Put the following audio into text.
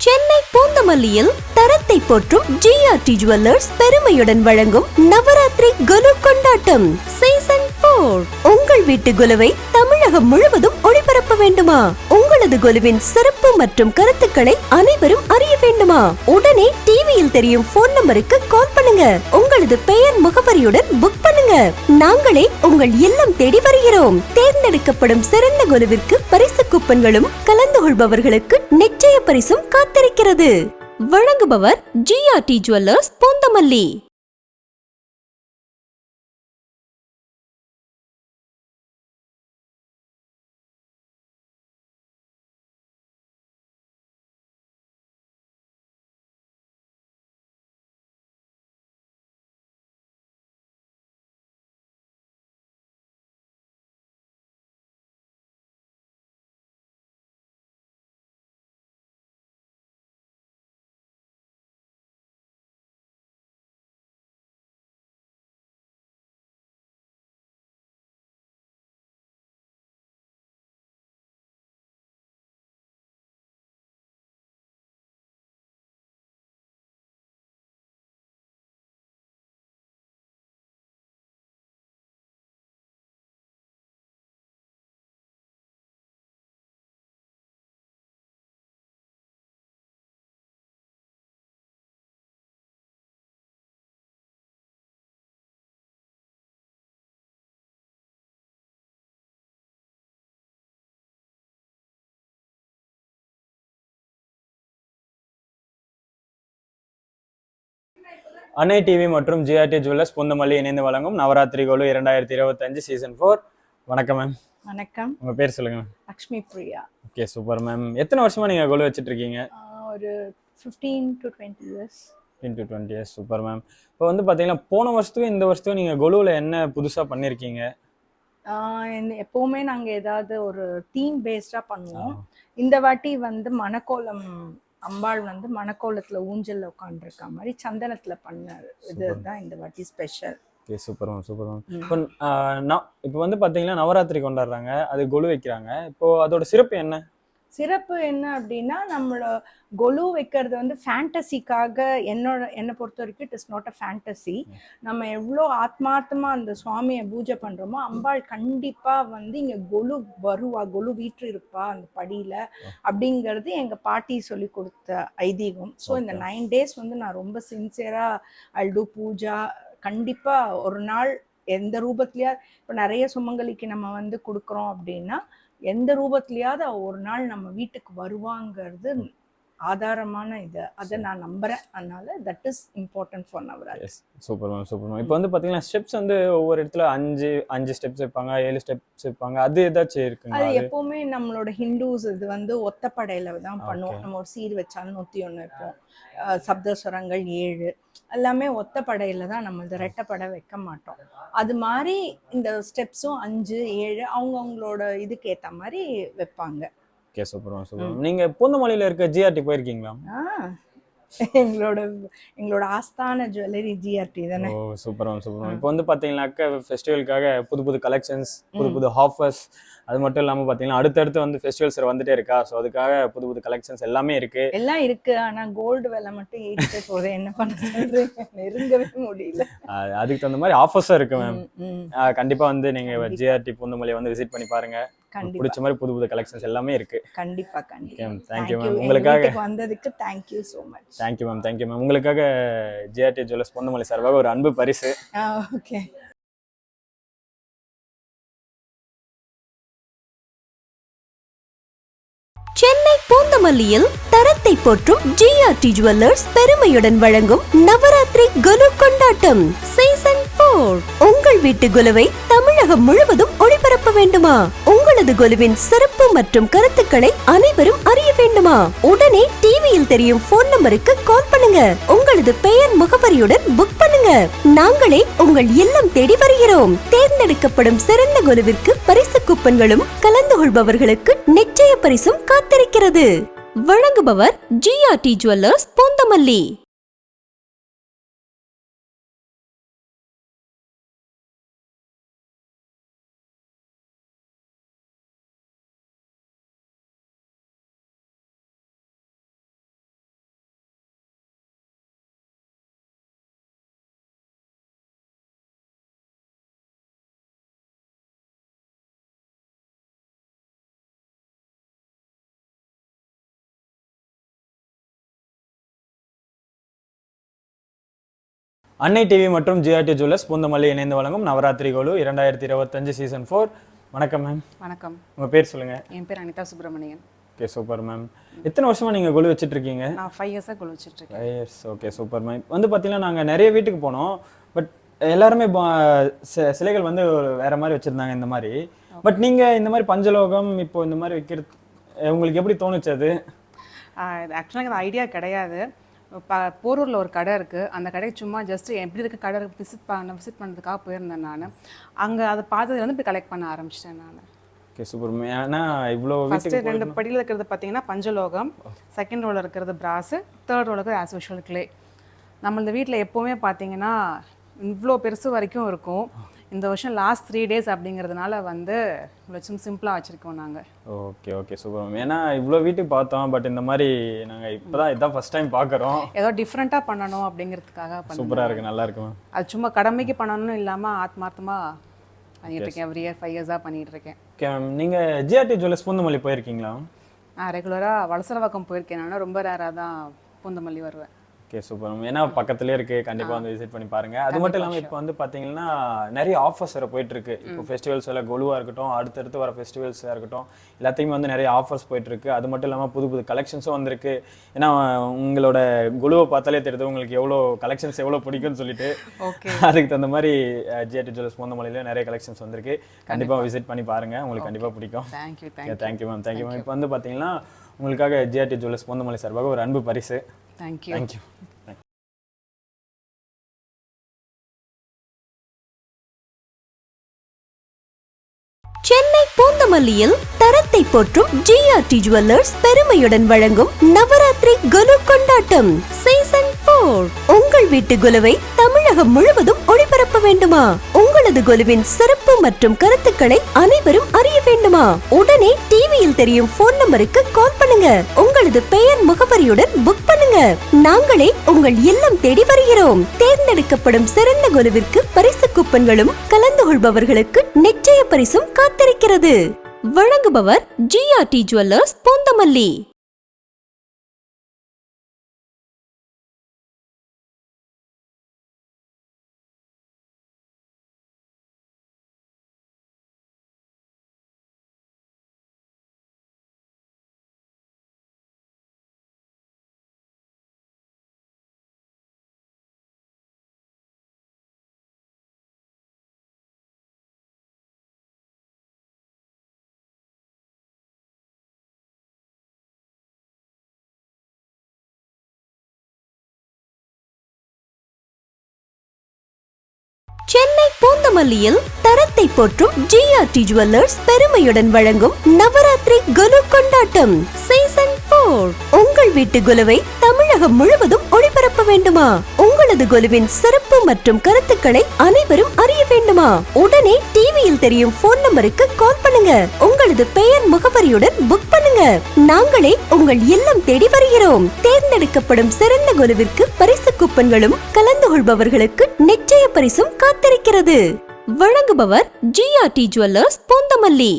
சென்னை பூந்தமல்லியில் தரத்தை போற்றும் GRT jewellers பெருமையுடன் வழங்கும் நவராத்திரி குலு கொண்டாட்டம் சீசன் 4. உங்கள் வீட்டு குலுவை தமிழகம் முழுவதும் ஒளிபரப்ப வேண்டுமா? உங்களது குலுவின் சிறப்பு மற்றும் கருத்துக்களை அனைவரும் அறிய வேண்டுமா? உடனே டிவியில் தெரியும் போன் நம்பருக்கு கால் பண்ணுங்க. உங்களது பெயர் முகவரியுடன் புக் பண்ணுங்க. நாங்களே உங்கள் இல்லம் தேடி வருகிறோம். தேர்ந்தெடுக்கப்படும் சிறந்த குலுவிற்கு பரிசு கூப்பன்களும் கலந்து கொள்பவர்களுக்கு நிச்சய பரிசும் காத்திருக்கிறது. வழங்குபவர் ஜிஆர்டி ஜுவல்லர்ஸ் பூந்தமல்லி. அன்னை டிவி மற்றும் ஜிஆர்டி ஜுவல்லர்ஸ் பூந்தமல்லி இணைந்து வழங்கும் நவராத்திரி கோலு 2025 சீசன் 4. வணக்கம் மேம். வணக்கம். உங்க பேர் சொல்லுங்க ma'am. Lakshmi Priya. Okay, super ma'am. எத்தனை வருஷமா நீங்க கோலு வச்சிட்டு இருக்கீங்க? ஒரு 15 to 20 years. 15 to 20 years. Super ma'am. இப்போ வந்து பாத்தீங்கன்னா போன வருஷத்துக்கும் இந்த வருஷத்துக்கும் நீங்க கோலுல என்ன புதுசா பண்ணிருக்கீங்க? எப்பவுமே நாங்க ஏதாவது ஒரு தீம் பேஸ்டா பண்ணுவோம். இந்த வாட்டி வந்து மணக்கோலம் அம்பாள் வந்து மணக்கோலத்துல ஊஞ்சல்ல உட்காந்துருக்க மாதிரி சந்தனத்துல பண்ண இதுதான் இந்த வாட்டி special. Okay, super ma'am, super ma'am. இப்போ வந்து பாத்தீங்கன்னா நவராத்திரி கொண்டாடுறாங்க, அது கொலு வைக்கிறாங்க. இப்போ அதோட சிறப்பு என்ன? சிறப்பு என்ன அப்படின்னா, நம்மளோட கொலு வைக்கிறது வந்து ஃபேண்டசிக்காக என்னை பொறுத்த வரைக்கும் it is not a fantasy. நம்ம எவ்வளோ ஆத்மார்த்தமா அந்த சுவாமியை பூஜை பண்றோமோ அம்பாள் கண்டிப்பா வந்து இங்க கொலு வருவா, கொலு வீற்று இருப்பா அந்த படியில அப்படிங்கிறது எங்க பாட்டி சொல்லி கொடுத்த ஐதீகம். ஸோ இந்த 9 days வந்து நான் ரொம்ப சின்சியரா ஐல் டூ பூஜா. கண்டிப்பா ஒரு நாள் எந்த ரூபத்திலயா, இப்போ நிறைய சுமங்கலிக்கு நம்ம வந்து கொடுக்குறோம் அப்படின்னா எந்த ரூபத்திலயாவது ஒரு நாள் நம்ம வீட்டுக்கு வருவாங்கிறது ஆதாரமான இது. அதை நான் நம்புறேன். அதனால that is important for Navaratri. Super ma'am, super ma'am. இப்போ வந்து பாத்தீங்கன்னா ஸ்டெப்ஸ் வந்து ஒவ்வொரு இடத்துல 5 ஸ்டெப்ஸ் வைப்பாங்க, 7 ஸ்டெப்ஸ் வைப்பாங்க. அது ஏதாச்சும் இருக்குங்க? அது எப்பவுமே நம்மளோட ஹிந்துஸ் இது வந்து ஒத்தப்படையில தான் பண்ணுவோம். நம்ம ஒரு சீர் வச்சாலும் 101 வைப்போம். சப்தஸ்வரங்கள் 7 எல்லாமே ஒத்தப்படையில தான், நம்ம இந்த ரெட்டப்படை வைக்க மாட்டோம். அது மாதிரி இந்த ஸ்டெப்ஸும் 5 7 அவங்கவுங்களோட இதுக்கு ஏற்ற மாதிரி வைப்பாங்க. Okay, super super. நீங்க பூந்தமல்லியில இருக்க ஜிஆர்டி போயிருக்கீங்களா? எங்களோட ஆஸ்தான ஜுவல்லரி ஜிஆர்டி தானே. ஓ, சூப்பர் சூப்பர். இப்போ வந்து பாத்தீங்கன்னாக்க ஃபெஸ்டிவலுக்காக புது கலெக்ஷன்ஸ், புது ஆஃபர்ஸ், அது மட்டும் இல்லாம பாத்தீங்கன்னா அடுத்தடுத்து வந்து ஃபெஸ்டிவல்ஸ் வந்துட்டே இருக்கா. ஸோ அதுக்காக புது கலெக்ஷன்ஸ் எல்லாமே இருக்கு. எல்லாம் இருக்கு. ஆனா கோல்டு விலை மட்டும் ஏறிட்டே போகுது. என்ன பண்ண சொல்றீங்க? நெருங்கவே முடியல. அதுக்கு தகுந்த மாதிரி ஆஃபர்ஸும் இருக்கு மேம். கண்டிப்பா வந்து நீங்க ஜிஆர்டி பூந்தமல்லியை வந்து விசிட் பண்ணி பாருங்க. பிடிச்ச மாதிரி புது கலெக்ஷன்ஸ் எல்லாமே இருக்கு. கண்டிப்பா கண்டிப்பா. Thank you ma'am. உங்களுக்காக வந்ததுக்கு thank you so much. Thank you ma'am. உங்களுக்காக ஜிஆர்டி ஜுவல்லர்ஸ் பூந்தமல்லி சார்பாக ஒரு அன்பு பரிசு. ஓகே. சென்னை பூந்தமல்லியில் தரத்தை போற்றும் ஜிஆர்டி ஜுவல்லர்ஸ் பெருமையுடன் வழங்கும் நவராத்திரி குலு கொண்டாட்டம் சீசன் 4. உங்கள் வீட்டு குலுவை தமிழகம் முழுவதும் ஒளிபரப்ப வேண்டுமா? உங்களது குலுவின் சிறப்பு மற்றும் கருத்துக்களை அனைவரும் அறிய வேண்டுமா? உடனே டிவியில் தெரியும் போன் நம்பருக்கு கால் பண்ணுங்க. உங்களது பெயர் முகவரியுடன் புக் பண்ணுங்க. நாங்களே உங்கள் இல்லம் தேடி வருகிறோம். தேர்ந்தெடுக்கப்படும் சிறந்த குலுவிற்கு பரிசு கூப்பன்களும் கலந்து கொள்பவர்களுக்கு நிச்சய பரிசும் காத்திருக்கிறது. வழங்குபவர் ஜிஆர்டி ஜுவல்லர்ஸ் பூந்தமல்லி. அன்னை டிவி மற்றும் ஜிஆர்டி ஜுவல்லர்ஸ் பூந்தமல்லி இணைந்து வழங்கும் நவராத்திரி கோலு 2025 சீசன் 4. வணக்கம் மேம். வணக்கம். உங்கள் பேர் சொல்லுங்கள். என் பேர் Anitha Subramanian. Okay, super ma'am. எத்தனை வருஷமாக நீங்கள் கொலு வச்சுட்டு இருக்கீங்க? நான் 5 இயர்ஸாக கொலு வச்சுட்டு இருக்கேன். 5 இயர்ஸ். Okay, super ma'am. வந்து பார்த்தீங்கன்னா நாங்கள் நிறைய வீட்டுக்கு போனோம். பட் எல்லாருமே சிலைகள் வந்து வேற மாதிரி வச்சுருந்தாங்க இந்த மாதிரி. பட் நீங்கள் இந்த மாதிரி பஞ்சலோகம் இப்போ இந்த மாதிரி வைக்கிறது உங்களுக்கு எப்படி தோணுச்சு? அது ஆக்சுவலாக எனக்கு ஐடியா கிடையாது. போரூரில் ஒரு கடை இருக்குது. அந்த கடைக்கு சும்மா ஜஸ்ட் எப்படி இருக்க கடை விசிட் பண்ணுறதுக்காக போயிருந்தேன் நான். அங்கே அதை பார்த்தது வந்து இப்படி கலெக்ட் பண்ண ஆரம்பிச்சிட்டேன் நான். Okay, super. ஏன்னா இவ்வளோ ஃபஸ்ட்டு 2 படியில் இருக்கிறது பார்த்தீங்கன்னா பஞ்சலோகம், செகண்ட் ரோவில் இருக்கிறது பிராஸு, தேர்ட் ரோவில் இருக்கிறது ஆஸ் யூஷுவல் கிளே. நம்ம இந்த வீட்டில் எப்போவுமே பார்த்தீங்கன்னா இவ்வளோ பெருசு வரைக்கும் இருக்கும். இந்த வருஷம் லாஸ்ட் 3 days அப்படிங்கிறதுனால வந்து இவ்வளோ சிம்பிளாக வச்சுருக்கோம் நாங்கள். Okay okay, super ma'am. ஏன்னா இவ்வளோ வீட்டுக்கு பார்த்தோம், பட் இந்த மாதிரி நாங்கள் இப்போ தான் இதான் ஃபஸ்ட் டைம் பார்க்குறோம். ஏதோ டிஃப்ரெண்ட்டாக பண்ணணும் அப்படிங்கிறதுக்காக சூப்பராக இருக்குது, நல்லா இருக்கு மேம். அது சும்மா கடமைக்கு பண்ணணும்னு இல்லாமல் ஆத்மார்த்தமாக பண்ணிகிட்டு இருக்கேன். எவ்ரி இயர் 5 years பண்ணிகிட்டு இருக்கேன். Okay ma'am. நீங்கள் ஜிஆர்டி ஜுவல்லர்ஸ் பூந்தமல்லி போயிருக்கீங்களா? நான் ரெகுலராக வலசரவாக்கம் போயிருக்கேன். நான் ரொம்ப ரேராக தான் பூந்தமல்லி வருவேன். Okay, super ma'am. ஏன்னா பக்கத்துலேயே இருக்குது, கண்டிப்பாக வந்து விசிட் பண்ணி பாருங்கள். அது மட்டும் இல்லாமல் இப்போ வந்து பார்த்தீங்கன்னா நிறைய ஆஃபர்ஸ் வர போயிட்டுருக்கு. இப்போ ஃபெஸ்டிவல்ஸ் எல்லாம் கொலுவாக இருக்கட்டும், அடுத்தடுத்து வர ஃபெஸ்டிவல்ஸாக இருக்கட்டும், எல்லாத்தையுமே வந்து நிறைய ஆஃபர்ஸ் போயிட்டுருக்கு. அது மட்டும் இல்லாமல் புது புது கலெக்ஷன்ஸும் வந்திருக்கு. ஏன்னா உங்களோட கொலுவை பார்த்தாலே தெரியுது உங்களுக்கு எவ்வளோ கலெக்ஷன்ஸ் எவ்வளோ பிடிக்கும்னு சொல்லிட்டு. ஓகே, அதுக்கு தகுந்த மாதிரி ஜிஆர்டி ஜுவல்லர்ஸ் பூந்தமல்லியில் நிறைய கலெக்ஷன்ஸ் வந்திருக்கு. கண்டிப்பாக விசிட் பண்ணி பாருங்கள், உங்களுக்கு கண்டிப்பாக பிடிக்கும். Thank you ma'am. Thank you ma'am. இப்போ வந்து பார்த்தீங்கன்னா உங்களுக்காக ஜிஆர்டி ஜுவல்லர்ஸ் பூந்தமல்லி சார்பாக ஒரு அன்பு பரிசு. தேங்க்யூ. சென்னை பூந்தமல்லியில் தரத்தை போற்றும் ஜிஆர்டி ஜுவல்லர்ஸ் பெருமையுடன் வழங்கும் நவராத்திரி கொலு கொண்டாட்டம் சீசன் 4. உங்கள் வீட்டு கொலுவை தமிழகம் முழுவதும் ஒளிபரப்ப வேண்டுமா? உங்களது கொலுவின் சிறப்பு மற்றும் கருத்துக்களை அனைவரும் அறிய வேண்டுமா? உடனே டிவியில் தெரியும் போன் நம்பருக்கு கால் பண்ணுங்க. உங்களது பெயர் முகவரியுடன் புக் பண்ணுங்க. நாங்களே உங்கள் இல்லம் தேடி வருகிறோம். தேர்ந்தெடுக்கப்படும் சிறந்த கொலுவிற்கு பரிசு கூப்பன்களும் கலந்து கொள்பவர்களுக்கு நிச்சய பரிசும் காத்திருக்கிறது. வழங்குபவர் ஜிஆர்டி ஜுவல்லர்ஸ் பூந்தமல்லி. சென்னை பூந்தமல்லியில் தரத்தை போற்றும் ஜிஆர்டி ஜுவல்லர்ஸ் பெருமையுடன் வழங்கும் நவராத்திரி கொலு கொண்டாட்டம் சீசன் 4. உங்கள் வீட்டு கொலுவை தமிழகம் முழுவதும் ஒளிபரப்ப வேண்டுமா? உங்களது கொலுவின் சிறப்பு மற்றும் கருத்துக்களை அனைவரும் அறிய வேண்டுமா? உடனே டிவியில் தெரியும் போன் நம்பருக்கு கால் பண்ணுங்க. உங்களது பெயர் முகவரியுடன் புக் பண்ணுங்க. நாங்களே உங்கள் இல்லம் தேடி வருகிறோம். தேர்ந்தெடுக்கப்படும் சிறந்த கொலுவிற்கு பரிசு கூப்பன்களும் கலந்து கொள்பவர்களுக்கு நிச்சய பரிசும் காத்திருக்கிறது. வழங்குபவர் ஜிஆர்டி ஜுவல்லர்ஸ் பூந்தமல்லி.